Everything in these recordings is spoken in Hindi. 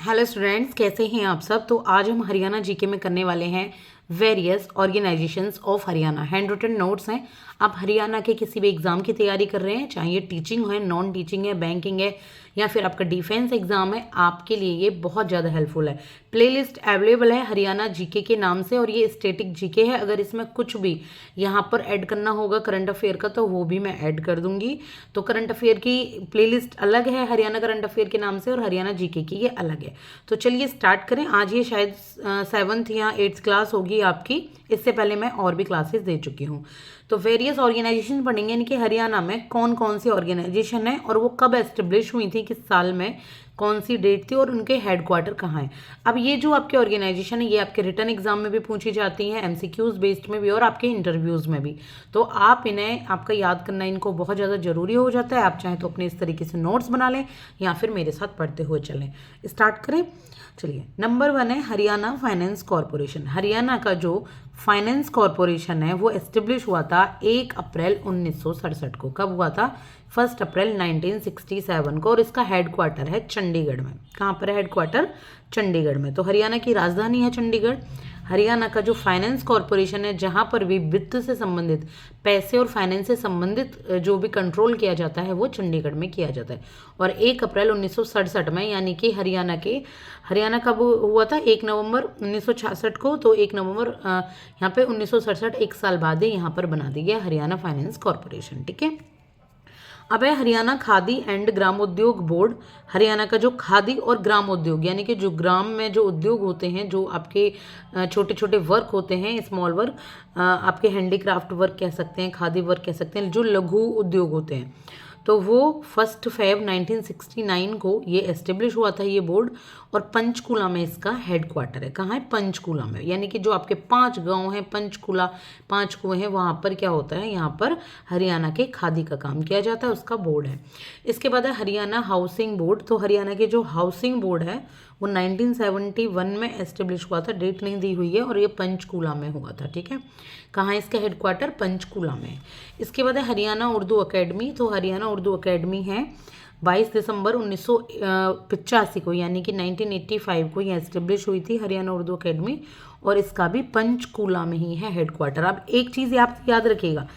हेलो स्टूडेंट्स, कैसे हैं आप सब। तो आज हम हरियाणा जीके में करने वाले हैं various organizations of Haryana. Hand written notes हैं। आप हरियाणा के किसी भी एग्जाम की तैयारी कर रहे हैं, चाहे ये टीचिंग है, नॉन टीचिंग है, बैंकिंग है या फिर आपका डिफेंस एग्जाम है, आपके लिए ये बहुत ज़्यादा हेल्पफुल है। प्लेलिस्ट अवेलेबल है हरियाणा जीके के नाम से और ये स्टैटिक जीके है। अगर इसमें कुछ भी यहाँ पर ऐड करना होगा करंट अफेयर का तो वो भी मैं ऐड कर दूंगी। तो करंट अफेयर की प्लेलिस्ट अलग है हरियाणा करंट अफेयर के नाम से और हरियाणा जीके की ये अलग है। तो चलिए स्टार्ट करें। आज ये शायद 7th या 8th क्लास होगी आपकी। इससे पहले मैं और भी क्लासेस दे चुकी हूँ। तो वेरियस ऑर्गेनाइजेशन पढ़ेंगे, इनके हरियाणा में कौन कौन सी ऑर्गेनाइजेशन है और वो कब एस्टेब्लिश हुई थी, किस साल में, कौन सी डेट थी और उनके हेडक्वार्टर कहाँ है। अब ये जो आपके ऑर्गेनाइजेशन है ये आपके रिटर्न एग्जाम में भी पूछी जाती हैं, एमसीक्यूज बेस्ड में भी और आपके इंटरव्यूज में भी। तो आप इन्हें, आपका याद करना इनको बहुत ज़्यादा जरूरी हो जाता है। आप चाहें तो अपने इस तरीके से नोट्स बना लें या फिर मेरे साथ पढ़ते हुए चलें। स्टार्ट करें। चलिए, नंबर 1 है हरियाणा फाइनेंस कॉरपोरेशन। हरियाणा का जो फाइनेंस कॉरपोरेशन है वो एस्टेब्लिश हुआ था 1 अप्रैल 1967 को। कब हुआ था? 1 अप्रैल 1967 को। और इसका हेडक्वार्टर है चंडीगढ़ में। कहाँ पर है हेडक्वार्टर? चंडीगढ़ में। तो हरियाणा की राजधानी है चंडीगढ़। हरियाणा का जो फाइनेंस कॉरपोरेशन है, जहाँ पर भी वित्त से संबंधित, पैसे और फाइनेंस से संबंधित जो भी कंट्रोल किया जाता है वो चंडीगढ़ में किया जाता है। और 1 अप्रैल 1967 में, यानी कि हरियाणा कब हुआ था? 1 नवंबर 1966 को। तो 1 नवंबर यहाँ पे 1967, एक साल बाद ही यहाँ पर बना दिया हरियाणा फाइनेंस कॉरपोरेशन। ठीक है। अब है हरियाणा खादी एंड ग्रामोद्योग बोर्ड। हरियाणा का जो खादी और ग्रामोद्योग, यानी कि जो ग्राम में जो उद्योग होते हैं, जो आपके छोटे छोटे वर्क होते हैं, स्मॉल वर्क, आपके हैंडीक्राफ्ट वर्क कह सकते हैं, खादी वर्क कह सकते हैं, जो लघु उद्योग होते हैं, तो वो 1 फेब 1969 को ये एस्टेब्लिश हुआ था ये बोर्ड। और पंचकूला में इसका हेडक्वार्टर है। कहाँ है? पंचकूला में। यानी कि जो आपके 5 गांव हैं, पंचकूला, 5 कुएं हैं, वहाँ पर क्या होता है? यहाँ पर हरियाणा के खादी का काम किया जाता है, उसका बोर्ड है। इसके बाद है हरियाणा हाउसिंग बोर्ड। तो हरियाणा के जो हाउसिंग बोर्ड है वो 1971 में एस्टेब्लिश हुआ था। डेट नहीं दी हुई है और ये पंचकूला में हुआ था। ठीक है। कहाँ है इसका हेडक्वार्टर? पंचकूला में। इसके बाद है हरियाणा उर्दू अकेडमी। तो हरियाणा उर्दू अकेडमी है 22 दिसंबर 1985 को, यानी कि 1985 को ये एस्टेब्लिश हुई थी हरियाणा उर्दू अकेडमी। और इसका भी पंचकूला में ही है हेडक्वार्टर। अब एक चीज़ आप याद रखिएगा,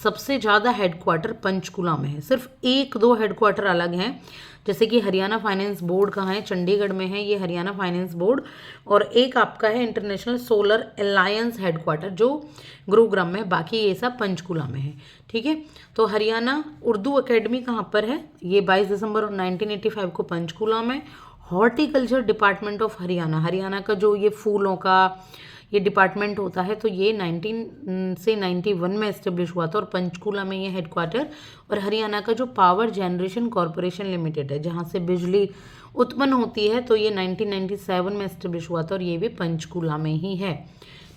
सबसे ज़्यादा हेडक्वार्टर पंचकूला में है। सिर्फ 1-2 हेडक्वार्टर अलग हैं, जैसे कि हरियाणा फाइनेंस बोर्ड कहाँ है? चंडीगढ़ में है ये हरियाणा फाइनेंस बोर्ड। और एक आपका है इंटरनेशनल सोलर अलायंस हेडक्वार्टर, जो गुरुग्राम में। बाकी ये सब पंचकूला में है। ठीक है। तो हरियाणा उर्दू अकेडमी कहाँ पर है? ये 22 दिसंबर 1985 को पंचकूला में। Horticulture department of Haryana, Haryana का जो ये फूलों का ये डिपार्टमेंट होता है, तो ये 19 से 91 में एस्टेब्लिश हुआ था और पंचकूला में ये हेडक्वार्टर। और हरियाणा का जो पावर जनरेशन कॉरपोरेशन लिमिटेड है, जहाँ से बिजली उत्पन्न होती है, तो ये 1997 में एस्टेब्लिश हुआ था और ये भी पंचकूला में ही है।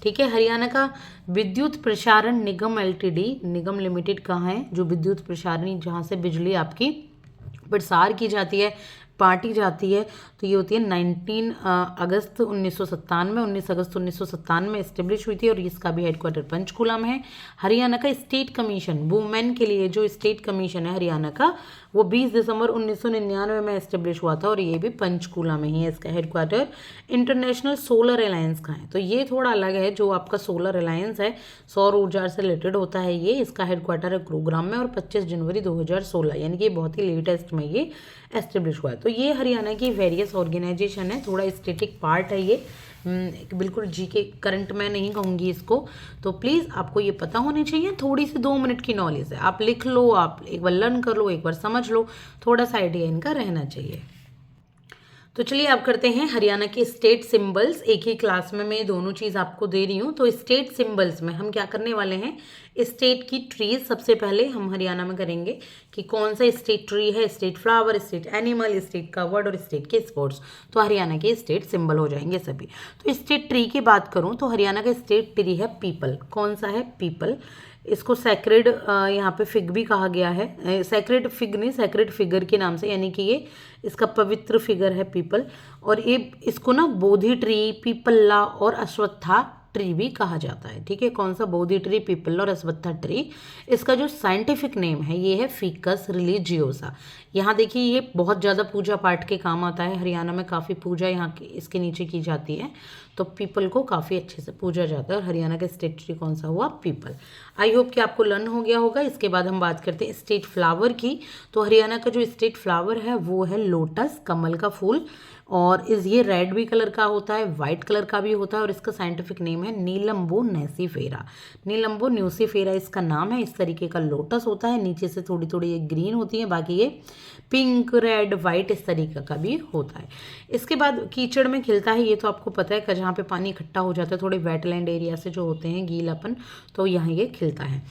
ठीक है। हरियाणा का विद्युत प्रसारण निगम एलटीडी, निगम लिमिटेड कहाँ है? जो विद्युत प्रसारण, जहाँ से बिजली आपकी प्रसार की जाती है, बांटी जाती है, तो ये होती है 19 अगस्त 1997 में। 19 अगस्त 1997 में एस्टेब्लिश हुई थी और इसका भी हेडक्वार्टर पंचकूला में है। हरियाणा का स्टेट कमीशन, वुमेन के लिए जो स्टेट कमीशन है हरियाणा का, वो 20 दिसंबर 1999 में एस्टेब्लिश हुआ था और ये भी पंचकूला में ही है इसका हेडक्वार्टर। इंटरनेशनल सोलर अलायंस का है, तो ये थोड़ा अलग है। जो आपका सोलर अलायंस है, सौर ऊर्जा से रिलेटेड होता है ये। इसका हेडक्वार्टर है गुरुग्राम में और 25 जनवरी 2016, यानी कि बहुत ही लेटेस्ट में ये एस्टेब्लिश हुआ है। तो ये हरियाणा की वेरियस ऑर्गेनाइजेशन है। थोड़ा स्टेटिक पार्ट है ये, बिल्कुल जीके करंट में नहीं कहूँगी इसको। तो प्लीज़ आपको ये पता होनी चाहिए। थोड़ी सी 2 मिनट की नॉलेज है, आप लिख लो, आप एक बार लर्न कर लो, एक बार समझ लो, थोड़ा सा आइडिया इनका रहना चाहिए। तो चलिए अब करते हैं हरियाणा के स्टेट सिंबल्स। एक ही क्लास में मैं दोनों चीज़ आपको दे रही हूँ। तो स्टेट सिंबल्स में हम क्या करने वाले हैं? स्टेट की ट्रीज सबसे पहले हम हरियाणा में करेंगे कि कौन सा स्टेट ट्री है, state flower, state animal, state का वर्ड और स्टेट के स्पोर्ट्स। तो हरियाणा के स्टेट सिंबल हो जाएंगे सभी। तो स्टेट ट्री की बात करूँ तो हरियाणा का स्टेट ट्री है पीपल। कौन सा है? पीपल। इसको सैक्रेड यहाँ पे फिग भी कहा गया है। सैक्रेड फिग नहीं, सैक्रेड फिगर के नाम से, यानी कि ये इसका पवित्र फिगर है पीपल। और ये इसको ना बोधि ट्री, पीपल्ला और अश्वत्था ट्री भी कहा जाता है। ठीक है, कौन सा? बोधि ट्री, पीपल और अश्वत्थ ट्री। इसका जो साइंटिफिक नेम है ये है फिकस रिलीजियोसा। यहाँ देखिए ये बहुत ज़्यादा पूजा पाठ के काम आता है, हरियाणा में काफ़ी पूजा यहाँ की इसके नीचे की जाती है, तो पीपल को काफ़ी अच्छे से पूजा जाता है। और हरियाणा का स्टेट ट्री कौन सा हुआ? पीपल। आई होप कि आपको लर्न हो गया होगा। इसके बाद हम बात करते हैं स्टेट फ्लावर की। तो हरियाणा का जो स्टेट फ्लावर है वो है लोटस, कमल का फूल। और ये रेड भी कलर का होता है, वाइट कलर का भी होता है, और इसका साइंटिफिक नेम है नीलम्बो न्यूसीफेरा। नीलम्बो न्यूसीफेरा इसका नाम है। इस तरीके का लोटस होता है, नीचे से थोड़ी थोड़ी ये ग्रीन होती है, बाकी ये पिंक, रेड, वाइट इस तरीके का भी होता है। इसके बाद कीचड़ में खिलता है, ये तो आपको पता है, जहाँ पे पानी इकट्ठा हो जाता है थोड़े वेटलैंड एरिया से जो होते हैं, गीलापन, तो यहाँ ये खिलता है।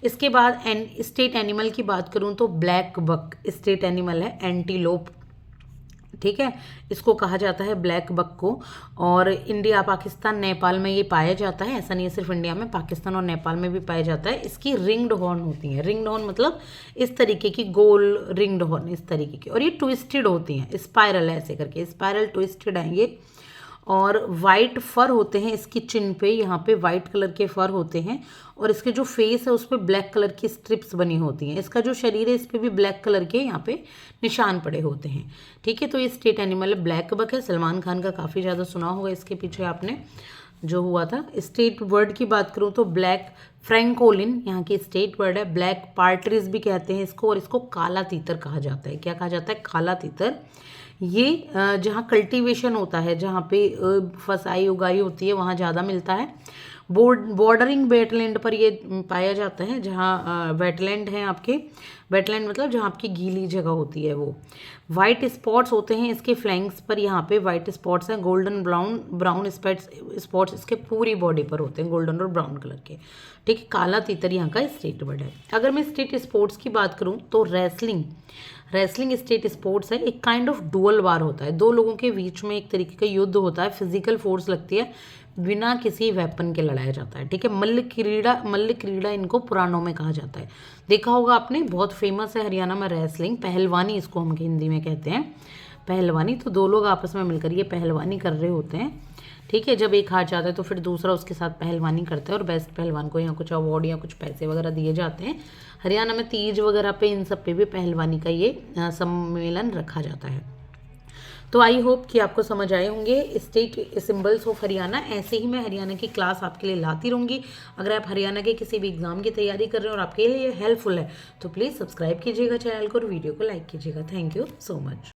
इसके बाद स्टेट एनिमल की बात करूँ तो ब्लैक बक स्टेट एनिमल है, एंटीलोप। ठीक है, इसको कहा जाता है ब्लैक बक को। और इंडिया, पाकिस्तान, नेपाल में ये पाया जाता है। ऐसा नहीं है सिर्फ इंडिया में, पाकिस्तान और नेपाल में भी पाया जाता है। इसकी रिंग्ड हॉर्न होती हैं। रिंग्ड हॉर्न मतलब इस तरीके की गोल रिंग्ड हॉर्न, इस तरीके की, और ये ट्विस्टेड होती हैं, स्पाइरल ऐसे करके, स्पाइरल ट्विस्टेड है ये। और वाइट फर होते हैं इसकी चिन पे, यहाँ पे वाइट कलर के फर होते हैं, और इसके जो फेस है उस पर ब्लैक कलर की स्ट्रिप्स बनी होती हैं। इसका जो शरीर है इस पर भी ब्लैक कलर के यहाँ पे निशान पड़े होते हैं। ठीक है, तो ये स्टेट एनिमल है, ब्लैक बक है। सलमान खान का काफ़ी ज़्यादा सुना होगा इसके पीछे आपने, जो हुआ था। स्टेट वर्ड की बात करूँ तो ब्लैक फ्रैंकोलिन यहाँ की स्टेट वर्ड है। ब्लैक पार्ट्रिज भी कहते हैं इसको, और इसको काला तीतर कहा जाता है। क्या कहा जाता है? काला तीतर। ये जहाँ कल्टीवेशन होता है, जहाँ पे फसाई उगाई होती है, वहाँ ज़्यादा मिलता है। बॉर्डरिंग वेटलैंड पर ये पाया जाता है, जहाँ वेटलैंड है आपके, वेटलैंड मतलब जहाँ आपकी गीली जगह होती है वो। वाइट स्पॉट्स होते हैं इसके फ्लैंक्स पर, यहाँ पे वाइट स्पॉट्स हैं। गोल्डन ब्राउन स्पॉट्स इसके पूरी बॉडी पर होते हैं, गोल्डन और ब्राउन कलर के। ठीक है, काला तीतर यहाँ का स्टेट वर्ड है। अगर मैं स्टेट स्पोर्ट्स की बात करूँ तो रेसलिंग स्टेट स्पोर्ट्स है। एक काइंड ऑफ डुअल वार होता है, दो लोगों के बीच में एक तरीके का युद्ध होता है, फिजिकल फोर्स लगती है, बिना किसी वेपन के लड़ाया जाता है। ठीक है, मल्ल क्रीड़ा इनको पुराणों में कहा जाता है। देखा होगा आपने, बहुत फेमस है हरियाणा में रेसलिंग, पहलवानी इसको हम हिंदी में कहते हैं, पहलवानी। तो दो लोग आपस में मिलकर ये पहलवानी कर रहे होते हैं। ठीक है, जब एक हार जाता है तो फिर दूसरा उसके साथ पहलवानी करता है, और बेस्ट पहलवान को यहाँ कुछ अवार्ड या कुछ पैसे वगैरह दिए जाते हैं। हरियाणा में तीज वगैरह पे, इन सब पे भी पहलवानी का ये सम्मेलन रखा जाता है। तो आई होप कि आपको समझ आए होंगे स्टेट सिंबल्स ऑफ हरियाणा। ऐसे ही मैं हरियाणा की क्लास आपके लिए लाती रहूँगी। अगर आप हरियाणा के किसी भी एग्जाम की तैयारी कर रहे हो और आपके लिए हेल्पफुल है तो प्लीज़ सब्सक्राइब कीजिएगा चैनल को और वीडियो को लाइक कीजिएगा। Thank you so much.